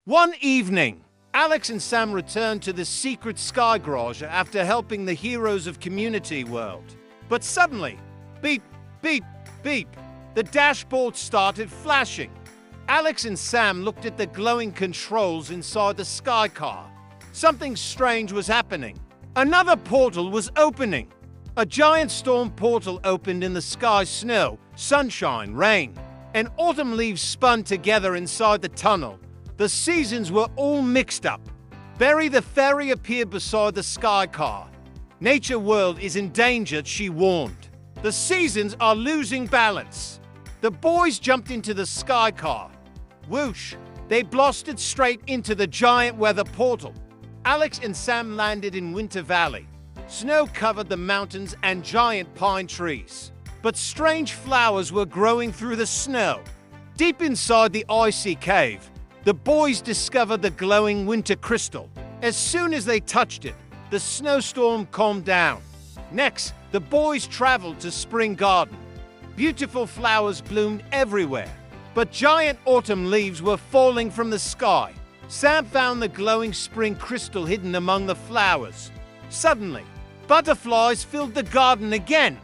One evening, Alex and Sam returned to the secret sky garage after helping the heroes of Community World. But suddenly, beep, beep, beep, the dashboard started flashing. Alex and Sam looked at the glowing controls inside the sky car. Something strange was happening. Another portal was opening. A giant storm portal opened in the sky. Snow, sunshine, rain, and autumn leaves spun together inside the tunnel. The seasons were all mixed up. Barry the fairy appeared beside the sky car. Nature world is endangered, she warned. The seasons are losing balance. The boys jumped into the sky car. Whoosh! They blasted straight into the giant weather portal. Alex and Sam landed in Winter Valley. Snow covered the mountains and giant pine trees. But strange flowers were growing through the snow. Deep inside the icy cave, the boys discovered the glowing winter crystal. As soon as they touched it, the snowstorm calmed down. Next, the boys traveled to Spring Garden. Beautiful flowers bloomed everywhere, but giant autumn leaves were falling from the sky. Sam found the glowing spring crystal hidden among the flowers. Suddenly, butterflies filled the garden again.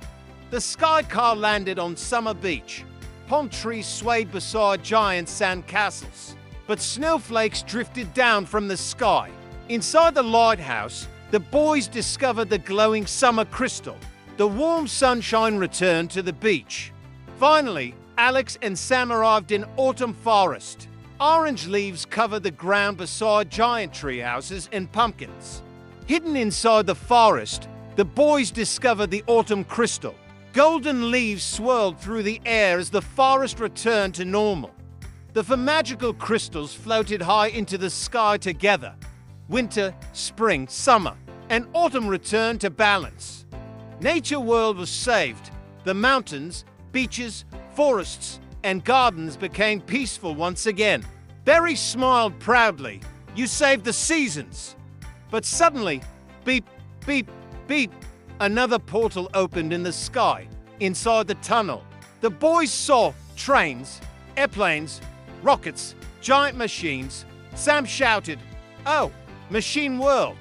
The sky car landed on Summer Beach. Palm trees swayed beside giant sand castles. But snowflakes drifted down from the sky. Inside the lighthouse, the boys discovered the glowing summer crystal. The warm sunshine returned to the beach. Finally, Alex and Sam arrived in autumn forest. Orange leaves covered the ground beside giant tree houses and pumpkins. Hidden inside the forest, the boys discovered the autumn crystal. Golden leaves swirled through the air as the forest returned to normal. The four magical crystals floated high into the sky together. Winter, spring, summer, and autumn returned to balance. Nature world was saved. The mountains, beaches, forests, and gardens became peaceful once again. Barry smiled proudly. You saved the seasons. But suddenly, beep, beep, beep, another portal opened in the sky. Inside the tunnel, the boys saw trains, airplanes, rockets, giant machines. Sam shouted, "Oh, machine world!"